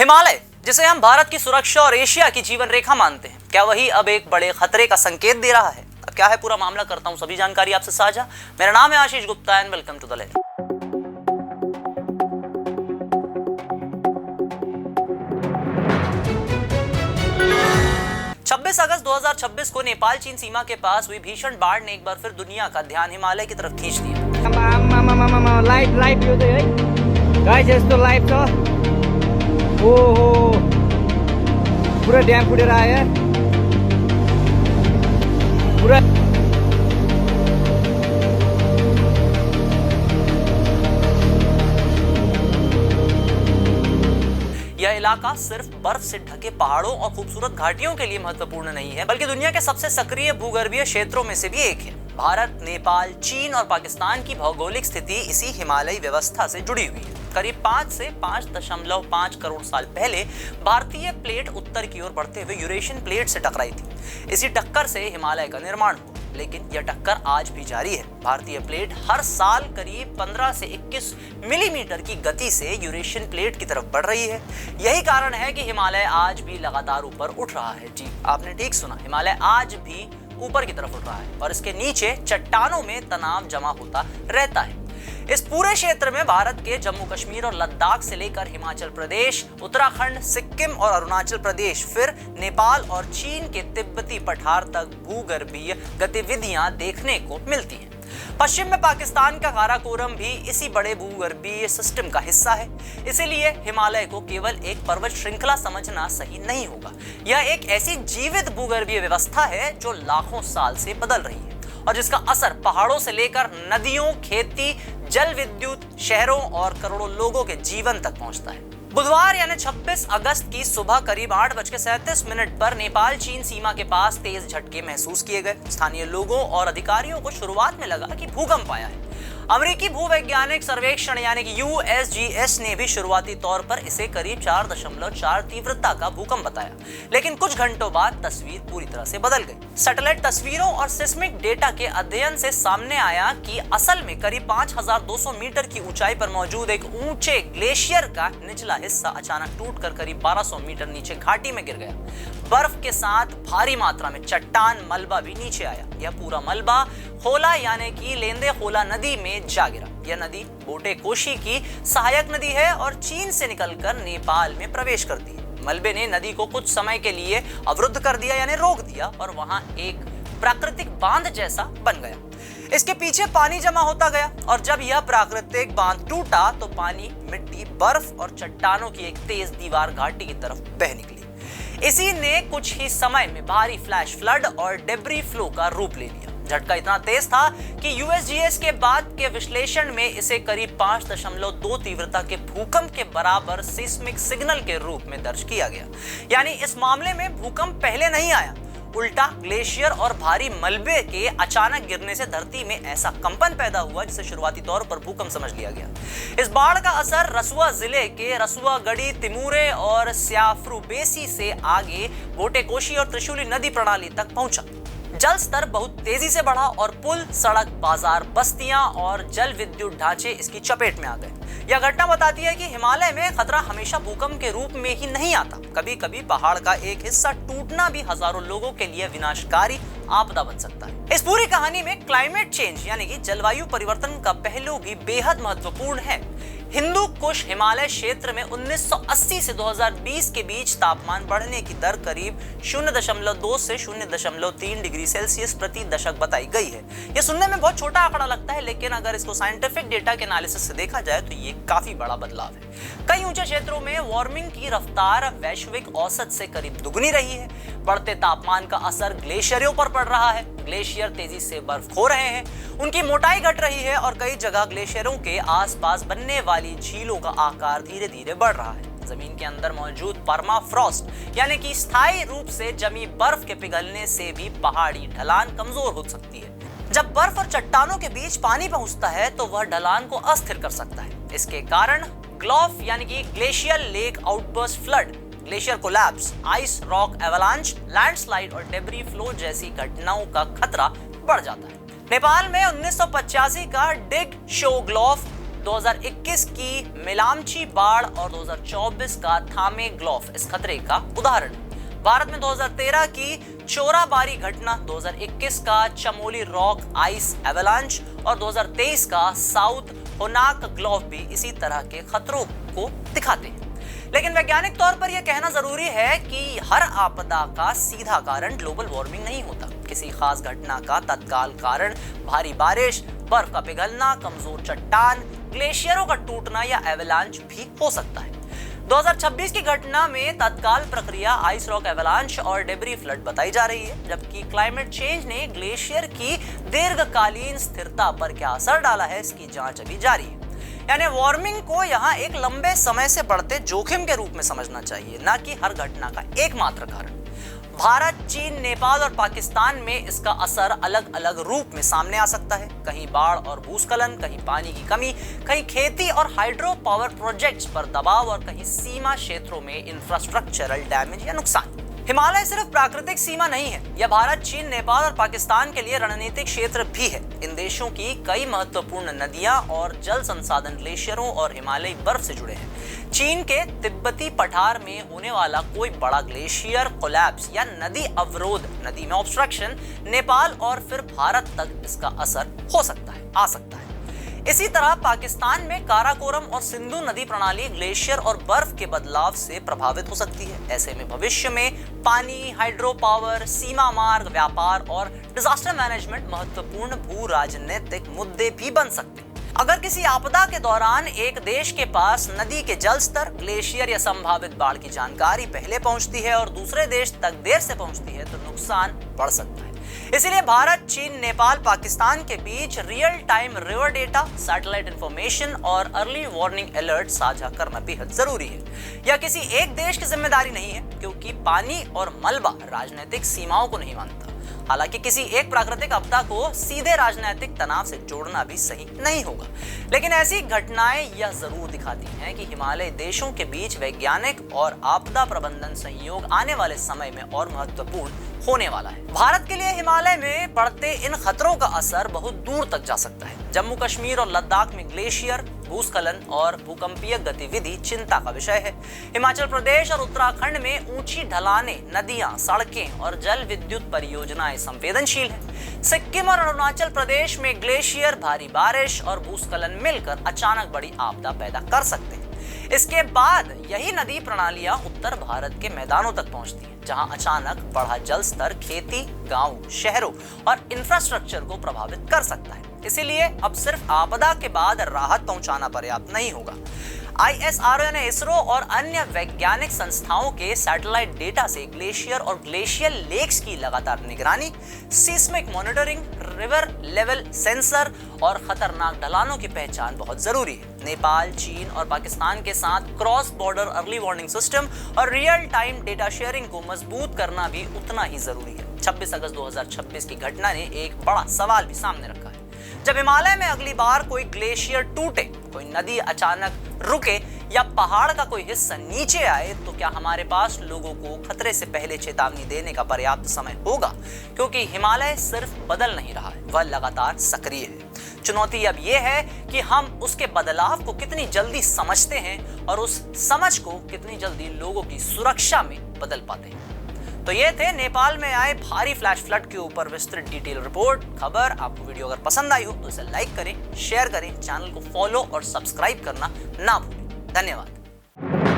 हिमालय, जिसे हम भारत की सुरक्षा और एशिया की जीवन रेखा मानते हैं, क्या वही अब एक बड़े खतरे का संकेत दे रहा है? अब क्या है पूरा मामला, करता हूं सभी जानकारी आपसे साझा। मेरा नाम है Ashish Gupta and welcome to the Lahar. 26 अगस्त 2026 को नेपाल चीन सीमा के पास हुई भीषण बाढ़ ने एक बार फिर दुनिया का ध्यान हिमालय की तरफ खींच दिया। लाइभ यो चाहिँ है गाइस, यस्तो लाइभ छ। ओहो, पुरा ड्याम फुटेर आयो पुरा। यह इलाका सिर्फ बर्फ से ढके पहाड़ों और खूबसूरत घाटियों के लिए महत्वपूर्ण नहीं है, बल्कि दुनिया के सबसे सक्रिय भूगर्भीय क्षेत्रों में से भी एक है। भारत, नेपाल, चीन और पाकिस्तान की भौगोलिक स्थिति इसी हिमालयी व्यवस्था से जुड़ी हुई है। करीब 5 से 5.5 करोड़ साल पहले भारतीय प्लेट उत्तर की ओर बढ़ते हुए यूरेशियन प्लेट से टकराई थी। इसी टक्कर से हिमालय का निर्माण हुआ, लेकिन यह टक्कर आज भी जारी है। भारतीय प्लेट हर साल करीब 15 से 21 मिलीमीटर की गति से यूरेशियन प्लेट की तरफ बढ़ रही है। यही कारण है कि हिमालय आज भी लगातार ऊपर उठ रहा है। जी, आपने ठीक सुना, हिमालय आज भी ऊपर की तरफ उठ रहा है और इसके नीचे चट्टानों में तनाव जमा होता रहता है। इस पूरे क्षेत्र में भारत के जम्मू कश्मीर और लद्दाख से लेकर हिमाचल प्रदेश, उत्तराखंड, सिक्किम और अरुणाचल प्रदेश, फिर नेपाल और चीन के तिब्बती पठार तक भूगर्भीय गतिविधियां देखने को मिलती हैं। पश्चिम में पाकिस्तान का काराकोरम भी इसी बड़े भूगर्भीय सिस्टम का हिस्सा है। इसीलिए हिमालय को केवल एक पर्वत श्रृंखला समझना सही नहीं होगा। यह एक ऐसी जीवित भूगर्भीय व्यवस्था है जो लाखों साल से बदल रही है और जिसका असर पहाड़ों से लेकर नदियों, खेती, जल विद्युत, शहरों और करोड़ों लोगों के जीवन तक पहुंचता है। बुधवार यानी 26 अगस्त की सुबह करीब 8:37 पर नेपाल चीन सीमा के पास तेज झटके महसूस किए गए। स्थानीय लोगों और अधिकारियों को शुरुआत में लगा कि भूकंप आया है। अमेरिकी भूवैज्ञानिक सर्वेक्षण यानी कि USGS ने भी शुरुआती तौर पर इसे करीब 4.4 तीव्रता का भूकंप बताया, लेकिन कुछ घंटों बाद तस्वीर पूरी तरह से बदल गई। सैटेलाइट तस्वीरों और सिस्मिक डेटा के अध्ययन से सामने आया कि असल में करीब 5200 मीटर की ऊंचाई पर मौजूद एक ऊंचे ग्लेशियर का निचला हिस्सा अचानक टूटकर करीब 1200 मीटर नीचे घाटी में गिर गया। बर्फ के साथ भारी मात्रा में चट्टान मलबा भी नीचे आया। यह पूरा मलबा होला यानी कि लेंदे होला नदी में जा गिरा। यह नदी बोटे कोशी की सहायक नदी है और चीन से निकलकर नेपाल में प्रवेश करती है। मलबे ने नदी को कुछ समय के लिए अवरुद्ध कर दिया यानी रोक दिया और वहां एक प्राकृतिक बांध जैसा बन गया। इसके पीछे पानी जमा होता गया और जब यह प्राकृतिक बांध टूटा तो पानी, मिट्टी, बर्फ और चट्टानों की एक तेज दीवार घाटी की तरफ बह निकली। इसी ने कुछ ही समय में भारी फ्लैश फ्लड और डेब्री फ्लो का रूप ले लिया। झटका इतना तेज था कि USGS के बाद के विश्लेषण में इसे करीब 5.2 तीव्रता के भूकंप के बराबर सिस्मिक सिग्नल के रूप में दर्ज किया गया। यानी इस मामले में भूकंप पहले नहीं आया, उल्टा ग्लेशियर और भारी मलबे के अचानक गिरने से धरती में ऐसा कंपन पैदा हुआ जिसे शुरुआती तौर पर भूकंप समझ लिया गया। इस बाढ़ का असर रसुआ जिले के रसुआगढ़ी, तिमूरे और स्याफ्रुबेसी से आगे बोटेकोशी और त्रिशूली नदी प्रणाली तक पहुंचा। जल स्तर बहुत तेजी से बढ़ा और पुल, सड़क, बाजार, बस्तियां और जल विद्युत ढांचे इसकी चपेट में आ गए। यह घटना बताती है कि हिमालय में खतरा हमेशा भूकंप के रूप में ही नहीं आता। कभी कभी पहाड़ का एक हिस्सा टूटना भी हजारों लोगों के लिए विनाशकारी आपदा बन सकता है। इस पूरी कहानी में क्लाइमेट चेंज यानी कि जलवायु परिवर्तन का पहलू भी बेहद महत्वपूर्ण है। हिंदू कुश हिमालय क्षेत्र में 1980 से 2020 के बीच तापमान बढ़ने की दर करीब 0.2 से 0.3 डिग्री सेल्सियस प्रति दशक बताई गई है। यह सुनने में बहुत छोटा आंकड़ा लगता है, लेकिन अगर इसको साइंटिफिक डेटा के एनालिसिस से देखा जाए तो ये काफी बड़ा बदलाव है। कई ऊंचे क्षेत्रों में वार्मिंग की रफ्तार वैश्विक औसत से करीब दुगनी रही है। बढ़ते तापमान का असर ग्लेशियरों पर पड़ रहा है। ग्लेशियर तेजी से बर्फ खो रहे हैं, उनकी मोटाई घट रही है और कई जगह ग्लेशियरों के आसपास बनने वाली झीलों का आकार धीरे धीरे बढ़ रहा है। जमीन के अंदर मौजूद परमाफ्रॉस्ट यानी कि स्थायी रूप से जमी बर्फ के पिघलने से भी पहाड़ी ढलान कमजोर हो सकती है। जब बर्फ और चट्टानों के बीच पानी पहुंचता है तो वह ढलान को अस्थिर कर सकता है। इसके कारण ग्लॉफ यानी कि glacial lake outburst flood, glacier collapse, ice rock avalanche, landslide और डेब्री फ्लो जैसी घटनाओं का खतरा बढ़ जाता है। नेपाल में 1985 का डिग शोग्लॉफ 2021 की मिलामची बाढ़ और 2024 का थामे ग्लॉफ इस खतरे का उदाहरण है। भारत में 2013 की चोराबारी घटना, 2021 का चमोली रॉक आइस एवलांच और 2023 का साउथ होनाक ग्लॉफ भी इसी तरह के खतरों को दिखाते हैं। लेकिन वैज्ञानिक तौर पर यह कहना जरूरी है कि हर आपदा का सीधा कारण ग्लोबल वार्मिंग नहीं होता। किसी खास घटना का तत्काल कारण भारी बारिश, बर्फ का पिघलना, कमजोर चट्टान, ग्लेशियरों का टूटना या एवलांच भी हो सकता है। 2026 की घटना में तत्काल प्रक्रिया आइस रॉक एवलांच और डेब्री फ्लड बताई जा रही है, जबकि क्लाइमेट चेंज ने ग्लेशियर की दीर्घकालीन स्थिरता पर क्या असर डाला है, इसकी जांच अभी जारी है। यानी वार्मिंग को यहाँ एक लंबे समय से बढ़ते जोखिम के रूप में समझना चाहिए, न कि हर घटना का एकमात्र कारण। भारत, चीन, नेपाल और पाकिस्तान में इसका असर अलग अलग रूप में सामने आ सकता है। कहीं बाढ़ और भूस्खलन, कहीं पानी की कमी, कहीं खेती और हाइड्रो पावर प्रोजेक्ट्स पर दबाव और कहीं सीमा क्षेत्रों में इंफ्रास्ट्रक्चरल डैमेज या नुकसान। हिमालय सिर्फ प्राकृतिक सीमा नहीं है, यह भारत, चीन, नेपाल और पाकिस्तान के लिए रणनीतिक क्षेत्र भी है। इन देशों की कई महत्वपूर्ण नदियां और जल संसाधन ग्लेशियरों और हिमालयी बर्फ से जुड़े हैं। चीन के तिब्बती पठार में होने वाला कोई बड़ा ग्लेशियर कोलैप्स या नदी अवरोध, नदी में ऑब्स्ट्रक्शन, नेपाल और फिर भारत तक इसका असर हो सकता है, आ सकता है। इसी तरह पाकिस्तान में काराकोरम और सिंधु नदी प्रणाली ग्लेशियर और बर्फ के बदलाव से प्रभावित हो सकती है। ऐसे में भविष्य में पानी, हाइड्रो पावर, सीमा मार्ग, व्यापार और डिजास्टर मैनेजमेंट महत्वपूर्ण भू राजनीतिक मुद्दे भी बन सकते हैं। अगर किसी आपदा के दौरान एक देश के पास नदी के जल स्तर, ग्लेशियर या संभावित बाढ़ की जानकारी पहले पहुंचती है और दूसरे देश तक देर से पहुंचती है, तो नुकसान बढ़ सकता है। इसीलिए भारत, चीन, नेपाल, पाकिस्तान के बीच real time river data, satellite information और अर्ली वार्निंग अलर्ट साझा करना बेहद जरूरी है। यह किसी एक देश की जिम्मेदारी नहीं है, क्योंकि पानी और मलबा राजनीतिक सीमाओं को नहीं मानता। हालांकि किसी एक प्राकृतिक आपदा को सीधे राजनीतिक तनाव से जोड़ना भी सही नहीं होगा, लेकिन ऐसी घटनाएं यह जरूर दिखाती हैं कि हिमालय देशों के बीच वैज्ञानिक और आपदा प्रबंधन सहयोग आने वाले समय में और महत्वपूर्ण होने वाला है। भारत के लिए हिमालय में पड़ते इन खतरों का असर बहुत दूर तक जा सकता है। जम्मू कश्मीर और लद्दाख में ग्लेशियर, भूस्खलन और भूकंपीय गतिविधि चिंता का विषय है। हिमाचल प्रदेश और उत्तराखंड में ऊंची ढलानें, नदियां, सड़कें और जल विद्युत परियोजनाएं संवेदनशील हैं। सिक्किम और अरुणाचल प्रदेश में ग्लेशियर, भारी बारिश और भूस्खलन मिलकर अचानक बड़ी आपदा पैदा कर सकते हैं। इसके बाद यही नदी प्रणालियां उत्तर भारत के मैदानों तक पहुंचती हैं, जहां अचानक बढ़ा जल स्तर खेती, गांव, शहरों और इंफ्रास्ट्रक्चर को प्रभावित कर सकता है। इसीलिए अब सिर्फ आपदा के बाद राहत पहुंचाना पर्याप्त नहीं होगा। ISRO ने इसरो और अन्य वैज्ञानिक संस्थाओं के सैटेलाइट डेटा से ग्लेशियर और ग्लेशियल लेक्स की लगातार निगरानी, seismic monitoring, river level sensor और खतरनाक ढलानों की पहचान बहुत जरूरी है। नेपाल, चीन और पाकिस्तान के साथ cross border early warning system और रियल टाइम डेटा शेयरिंग को मजबूत करना भी उतना ही जरूरी है। 26 अगस्त 2026 की घटना ने एक बड़ा सवाल भी सामने रखा है। जब हिमालय में अगली बार कोई ग्लेशियर टूटे, कोई नदी अचानक रुके या पहाड़ का कोई हिस्सा नीचे आए, तो क्या हमारे पास लोगों को खतरे से पहले चेतावनी देने का पर्याप्त समय होगा? क्योंकि हिमालय सिर्फ बदल नहीं रहा है, वह लगातार सक्रिय है। चुनौती अब यह है कि हम उसके बदलाव को कितनी जल्दी समझते हैं और उस समझ को कितनी जल्दी लोगों की सुरक्षा में बदल पाते हैं। तो ये थे नेपाल में आए भारी फ्लैश फ्लड के ऊपर विस्तृत डिटेल रिपोर्ट खबर। आपको वीडियो अगर पसंद आई हो तो इसे लाइक करें, शेयर करें, चैनल को फॉलो और सब्सक्राइब करना ना भूलें। धन्यवाद।